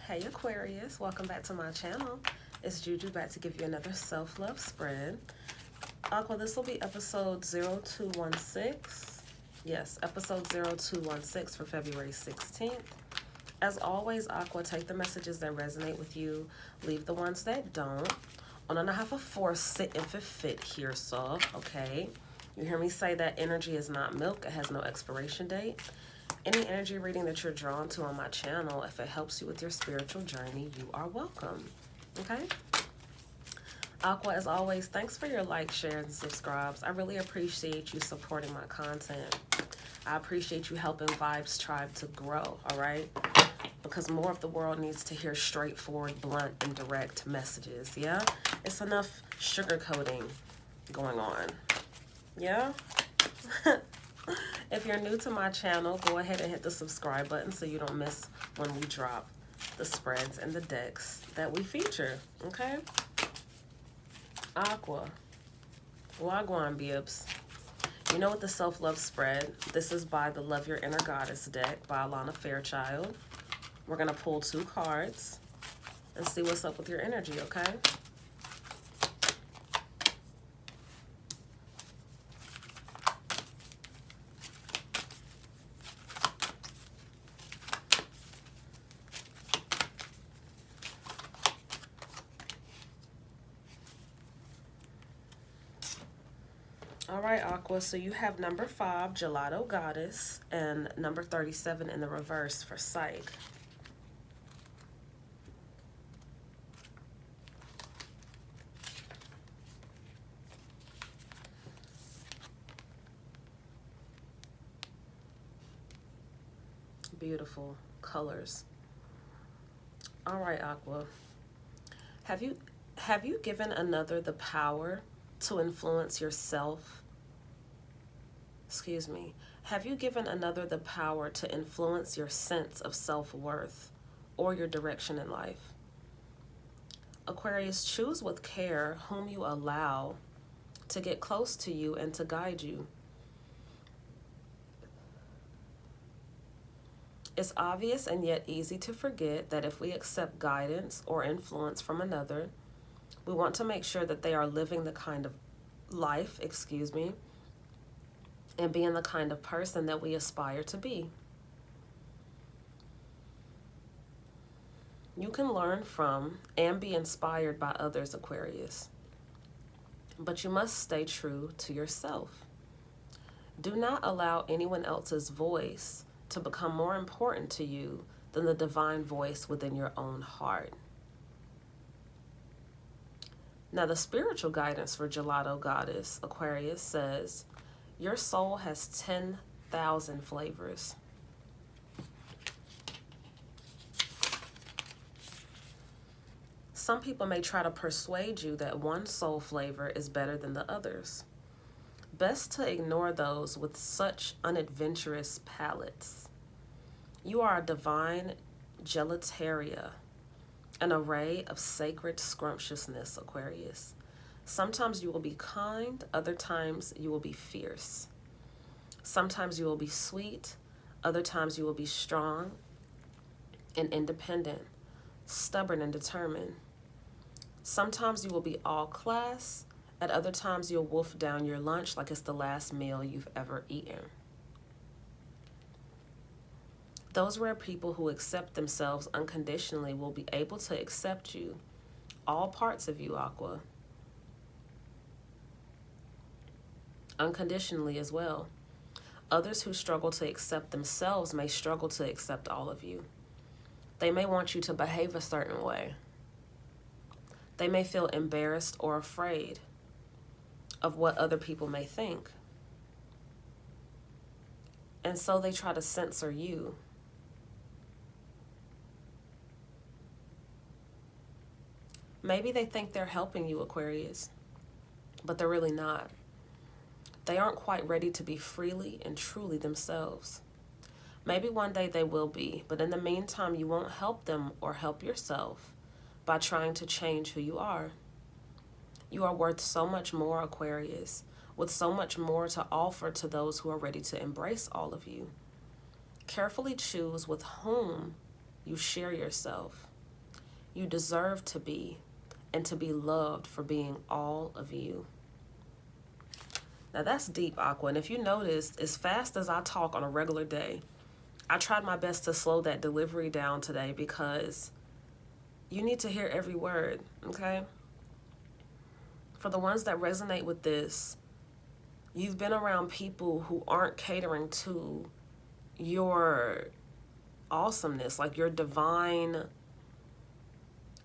Hey Aquarius, welcome back to my channel. It's Juju back to give you another self-love spread. Aqua, this will be episode 0216. Yes, episode 0216 for February 16th. As always, Aqua, take the messages that resonate with you, leave the ones that don't. On and I have a force sit if it fit here, so okay. You hear me say that energy is not milk, it has no expiration date. Any energy reading that you're drawn to on my channel, if it helps you with your spiritual journey, you are welcome. Okay? Aqua, as always, thanks for your likes, shares, and subscribes. I really appreciate you supporting my content. I appreciate you helping Vibes Tribe to grow, all right? Because more of the world needs to hear straightforward, blunt, and direct messages, yeah? It's enough sugarcoating going on, yeah? If you're new to my channel, go ahead and hit the subscribe button so you don't miss when we drop the spreads and the decks that we feature, okay? Aqua, Wagwan Bibs. You know what the self-love spread, this is by the Love Your Inner Goddess deck by Alana Fairchild. We're going to pull 2 cards and see what's up with your energy, okay? All right, Aqua, so you have number 5, Gelato Goddess, and number 37 in the reverse for Psych. Beautiful colors. All right, Aqua. Have you given another the power to influence yourself? Excuse me. Have you given another the power to influence your sense of self-worth or your direction in life? Aquarius, choose with care whom you allow to get close to you and to guide you. It's obvious and yet easy to forget that if we accept guidance or influence from another, we want to make sure that they are living the kind of life, and being the kind of person that we aspire to be. You can learn from and be inspired by others, Aquarius, but you must stay true to yourself. Do not allow anyone else's voice to become more important to you than the divine voice within your own heart. Now, the spiritual guidance for Gelato Goddess, Aquarius, says, your soul has 10,000 flavors. Some people may try to persuade you that one soul flavor is better than the others. Best to ignore those with such unadventurous palates. You are a divine gelateria, an array of sacred scrumptiousness, Aquarius. Sometimes you will be kind, other times you will be fierce. Sometimes you will be sweet, other times you will be strong and independent, stubborn and determined. Sometimes you will be all class, at other times you'll wolf down your lunch like it's the last meal you've ever eaten. Those rare people who accept themselves unconditionally will be able to accept you, all parts of you, Aqua, unconditionally as well. Others who struggle to accept themselves may struggle to accept all of you. They may want you to behave a certain way. They may feel embarrassed or afraid of what other people may think. And so they try to censor you. Maybe they think they're helping you, Aquarius, but they're really not. They aren't quite ready to be freely and truly themselves. Maybe one day they will be, but in the meantime, you won't help them or help yourself by trying to change who you are. You are worth so much more, Aquarius, with so much more to offer to those who are ready to embrace all of you. Carefully choose with whom you share yourself. You deserve to be and to be loved for being all of you. Now that's deep, Aqua. And if you noticed, as fast as I talk on a regular day, I tried my best to slow that delivery down today because you need to hear every word, okay? For the ones that resonate with this, you've been around people who aren't catering to your awesomeness, like your divine.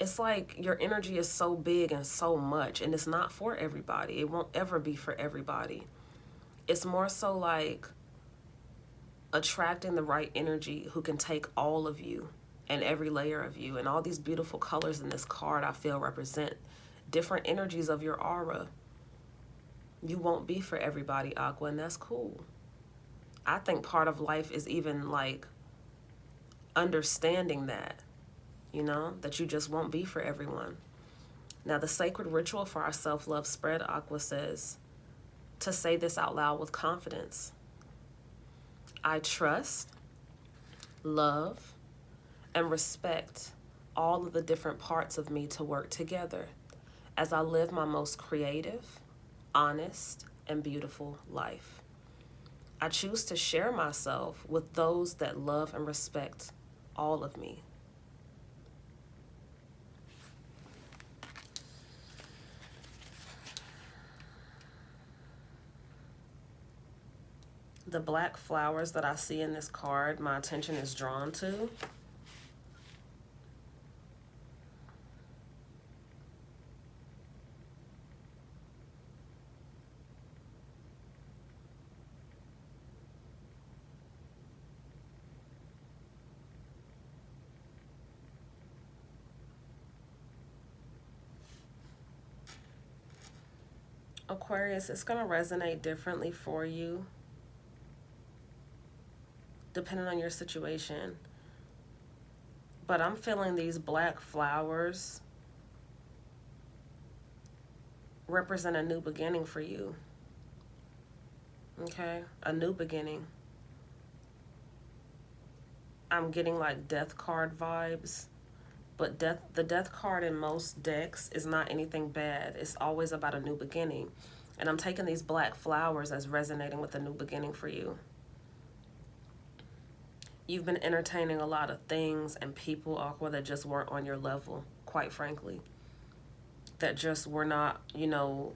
It's like your energy is so big and so much, and it's not for everybody. It won't ever be for everybody. It's more so like attracting the right energy who can take all of you and every layer of you. And all these beautiful colors in this card, I feel, represent different energies of your aura. You won't be for everybody, Aqua, and that's cool. I think part of life is even like understanding that, you know, that you just won't be for everyone. Now, the sacred ritual for our self-love spread, Aqua says, to say this out loud with confidence. I trust, love, and respect all of the different parts of me to work together as I live my most creative, honest, and beautiful life. I choose to share myself with those that love and respect all of me. The black flowers that I see in this card, my attention is drawn to. Aquarius, it's going to resonate differently for you depending on your situation. But I'm feeling these black flowers represent a new beginning for you. Okay? A new beginning. I'm getting like death card vibes. But the death card in most decks is not anything bad. It's always about a new beginning. And I'm taking these black flowers as resonating with a new beginning for you. You've been entertaining a lot of things and people, Aqua, that just weren't on your level, quite frankly. That just were not, you know,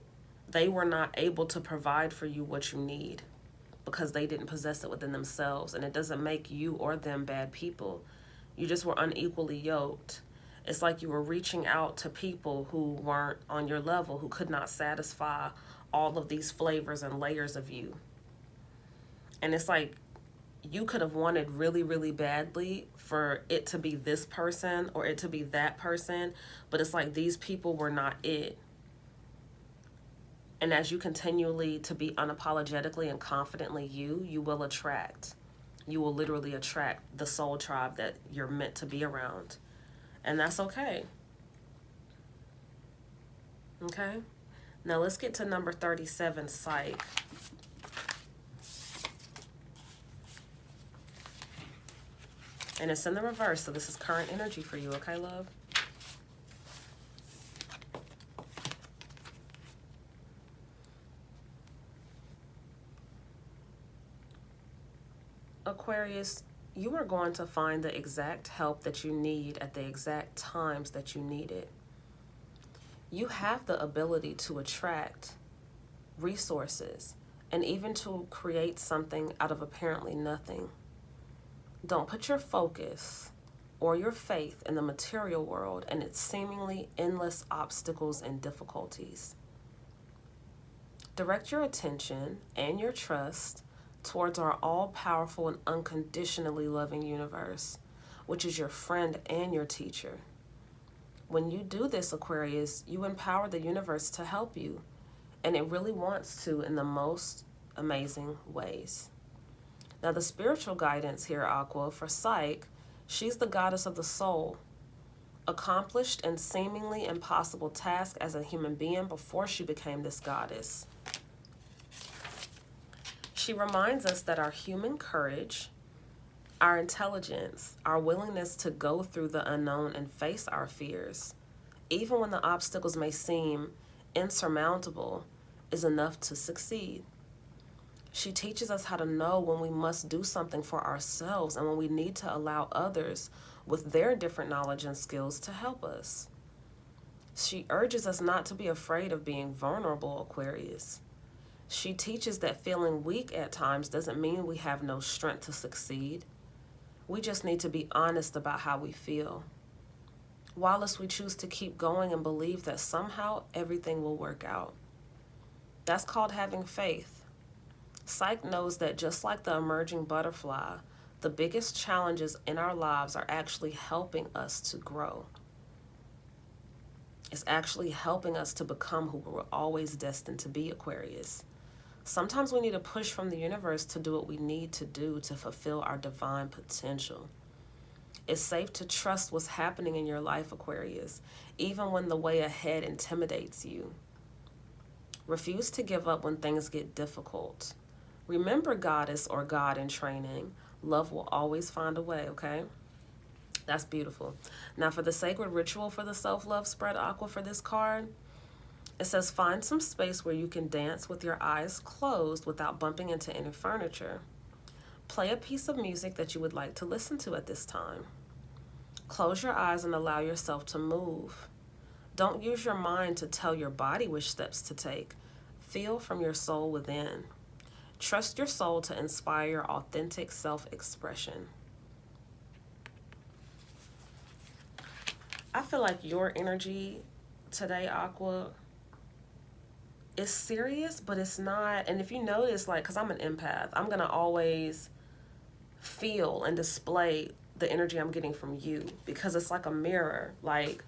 they were not able to provide for you what you need because they didn't possess it within themselves. And it doesn't make you or them bad people. You just were unequally yoked. It's like you were reaching out to people who weren't on your level, who could not satisfy all of these flavors and layers of you. And it's like you could have wanted really, really badly for it to be this person or it to be that person, but it's like these people were not it. And as you continually to be unapologetically and confidently you will attract. You will literally attract the soul tribe that you're meant to be around. And that's okay. Okay? Now let's get to number 37, Psych. And it's in the reverse, so this is current energy for you, okay, love? Aquarius, you are going to find the exact help that you need at the exact times that you need it. You have the ability to attract resources and even to create something out of apparently nothing. Don't put your focus or your faith in the material world and its seemingly endless obstacles and difficulties. Direct your attention and your trust towards our all-powerful and unconditionally loving universe, which is your friend and your teacher. When you do this, Aquarius, you empower the universe to help you, and it really wants to in the most amazing ways. Now, the spiritual guidance here, Aqua, for Psyche, she's the goddess of the soul, accomplished and seemingly impossible task as a human being before she became this goddess. She reminds us that our human courage our intelligence, our willingness to go through the unknown and face our fears, even when the obstacles may seem insurmountable, is enough to succeed. She teaches us how to know when we must do something for ourselves and when we need to allow others with their different knowledge and skills to help us. She urges us not to be afraid of being vulnerable, Aquarius. She teaches that feeling weak at times doesn't mean we have no strength to succeed. We just need to be honest about how we feel. Whilst we choose to keep going and believe that somehow everything will work out. That's called having faith. Psyche knows that just like the emerging butterfly, the biggest challenges in our lives are actually helping us to grow. It's actually helping us to become who we were always destined to be, Aquarius. Sometimes we need a push from the universe to do what we need to do to fulfill our divine potential. It's safe to trust what's happening in your life, Aquarius, even when the way ahead intimidates you. Refuse to give up when things get difficult. Remember, goddess or God in training, love will always find a way, okay? That's beautiful. Now for the sacred ritual for the self-love spread, Aqua, for this card, it says find some space where you can dance with your eyes closed without bumping into any furniture. Play a piece of music that you would like to listen to at this time. Close your eyes and allow yourself to move. Don't use your mind to tell your body which steps to take. Feel from your soul within. Trust your soul to inspire your authentic self-expression. I feel like your energy today, Aqua, is serious, but it's not. And if you notice, like, because I'm an empath, I'm going to always feel and display the energy I'm getting from you because it's like a mirror. Like,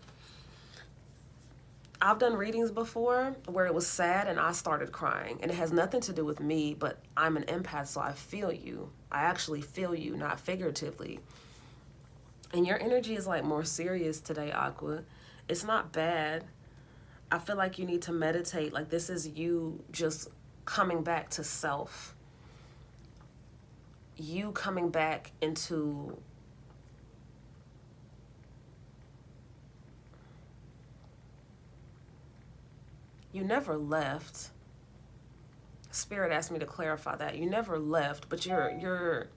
I've done readings before where it was sad and I started crying, and it has nothing to do with me, but I'm an empath, so I feel you. I actually feel you, not figuratively. And your energy is like more serious today, Aqua. It's not bad. I feel like you need to meditate. Like, this is you just coming back to self. You coming back into you never left. Spirit asked me to clarify that. You never left, but you're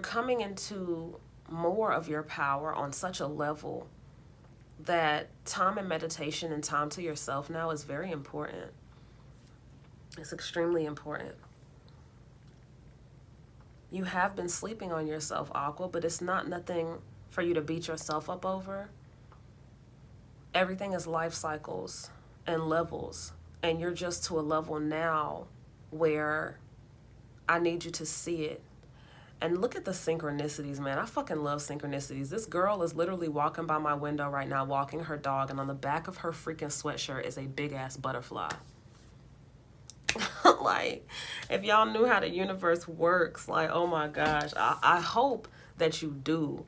coming into more of your power on such a level that time and meditation and time to yourself now is very important. It's extremely important. You have been sleeping on yourself, Aqua, but it's not nothing for you to beat yourself up over. Everything is life cycles and levels, and you're just to a level now where I need you to see it. And look at the synchronicities, man. I fucking love synchronicities. This girl is literally walking by my window right now, walking her dog, and on the back of her freaking sweatshirt is a big-ass butterfly. Like, if y'all knew how the universe works, like, oh my gosh, I hope that you do.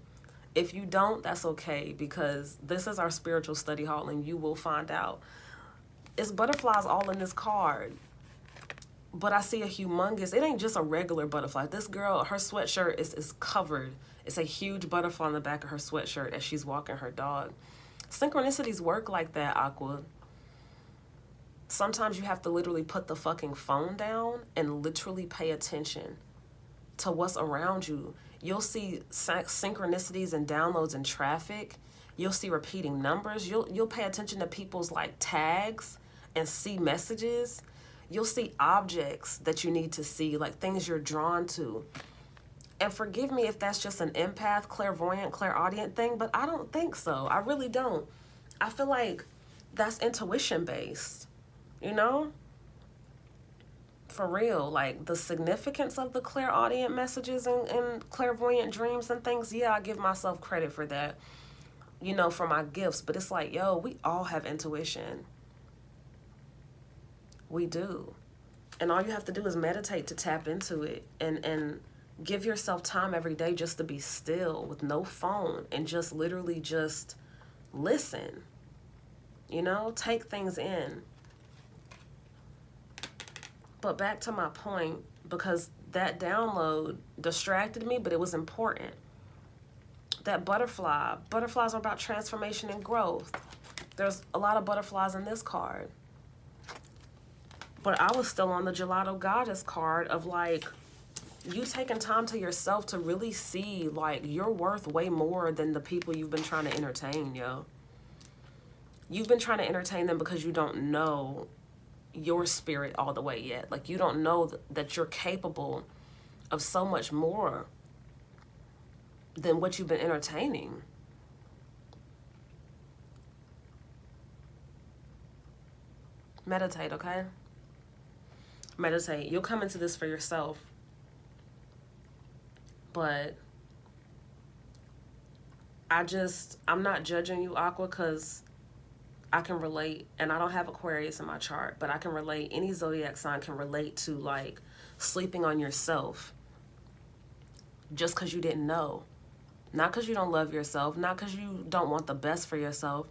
If you don't, that's okay, because this is our spiritual study hall, and you will find out. It's butterflies all in this card. But I see a humongous, it ain't just a regular butterfly. This girl, her sweatshirt is covered. It's a huge butterfly on the back of her sweatshirt as she's walking her dog. Synchronicities work like that, Aqua. Sometimes you have to literally put the fucking phone down and literally pay attention to what's around you. You'll see synchronicities and downloads in traffic. You'll see repeating numbers. You'll pay attention to people's like tags and see messages. You'll see objects that you need to see, like things you're drawn to. And forgive me if that's just an empath, clairvoyant, clairaudient thing, but I don't think so. I really don't. I feel like that's intuition based, you know? For real, like the significance of the clairaudient messages and clairvoyant dreams and things, yeah, I give myself credit for that, you know, for my gifts. But it's like, yo, we all have intuition. We do. And all you have to do is meditate to tap into it and give yourself time every day just to be still with no phone and just literally just listen, you know, take things in. But back to my point, because that download distracted me, but it was important. That butterflies are about transformation and growth. There's a lot of butterflies in this card. But I was still on the Gelato Goddess card of like, you taking time to yourself to really see like you're worth way more than the people you've been trying to entertain, yo. You've been trying to entertain them because you don't know your spirit all the way yet. Like, you don't know that you're capable of so much more than what you've been entertaining. Meditate, okay? Meditate. You'll come into this for yourself. But I'm not judging you, Aqua, because I can relate, and I don't have Aquarius in my chart, but I can relate. Any zodiac sign can relate to like sleeping on yourself just because you didn't know. Not because you don't love yourself, not because you don't want the best for yourself,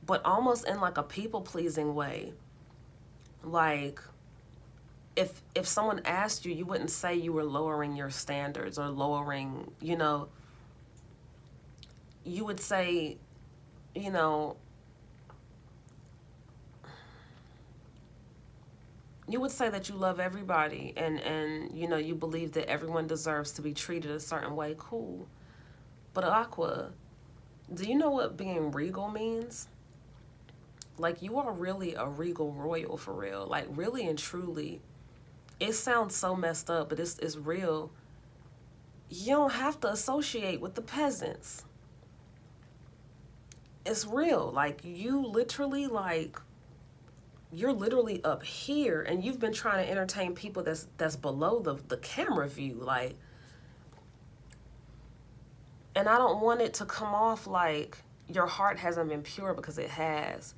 but almost in like a people-pleasing way. Like, if someone asked you, you wouldn't say you were lowering your standards or lowering, you know, you would say, you know, you would say that you love everybody and you know, you believe that everyone deserves to be treated a certain way. Cool. But Aqua, do you know what being regal means? Like, you are really a regal royal for real. Like, really and truly. It sounds so messed up, but it's real. You don't have to associate with the peasants. It's real. Like, you literally, like, you're literally up here, and you've been trying to entertain people that's below the camera view. Like, and I don't want it to come off like your heart hasn't been pure, because it has.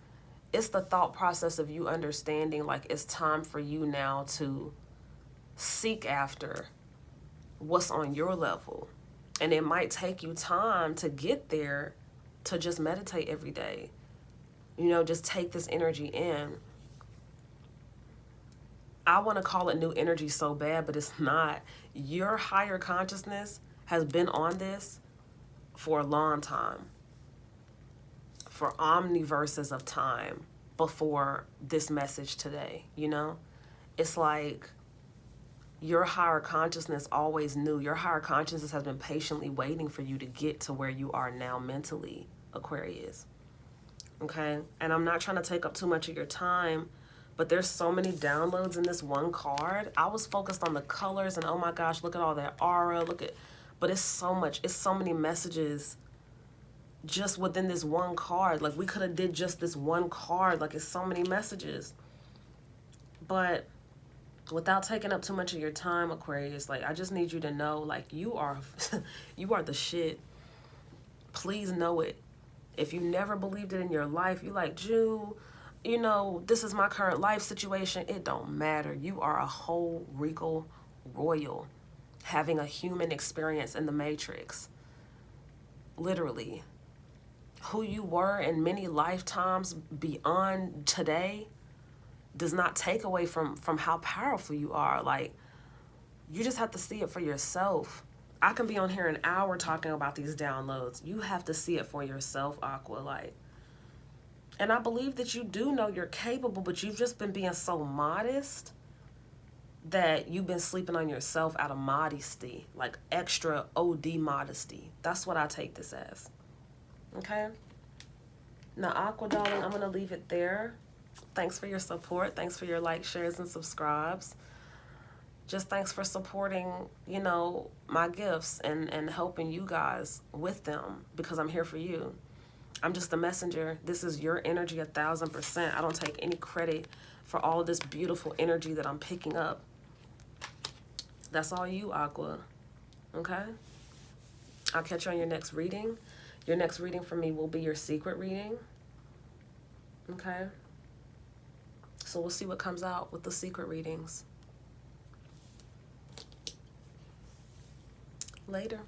It's the thought process of you understanding, like, it's time for you now to seek after what's on your level. And it might take you time to get there, to just meditate every day. You know, just take this energy in. I want to call it new energy so bad, but it's not. Your higher consciousness has been on this for a long time. For omniverses of time before this message today, you know? It's like your higher consciousness always knew. Your higher consciousness has been patiently waiting for you to get to where you are now mentally, Aquarius. Okay? And I'm not trying to take up too much of your time, but there's so many downloads in this one card. I was focused on the colors and oh my gosh, look at all that aura, but it's so much, it's so many messages just within this one card. Like, we could have did just this one card. Like, it's so many messages. But without taking up too much of your time, Aquarius, like, I just need you to know, like, you are you are the shit. Please know it. If you never believed it in your life, you like, Jew, you know, this is my current life situation. It don't matter. You are a whole regal royal having a human experience in the Matrix. Literally. Who you were in many lifetimes beyond today does not take away from how powerful you are. Like, you just have to see it for yourself. I can be on here an hour talking about these downloads. You have to see it for yourself, Aqua. Like, and I believe that you do know you're capable, but you've just been being so modest that you've been sleeping on yourself out of modesty, like extra OD modesty. That's what I take this as. Okay? Now, Aqua, darling, I'm going to leave it there. Thanks for your support. Thanks for your likes, shares, and subscribes. Just thanks for supporting, you know, my gifts and helping you guys with them, because I'm here for you. I'm just a messenger. This is your energy 1,000%. I don't take any credit for all of this beautiful energy that I'm picking up. That's all you, Aqua. Okay? I'll catch you on your next reading. Your next reading for me will be your secret reading. Okay? So we'll see what comes out with the secret readings. Later.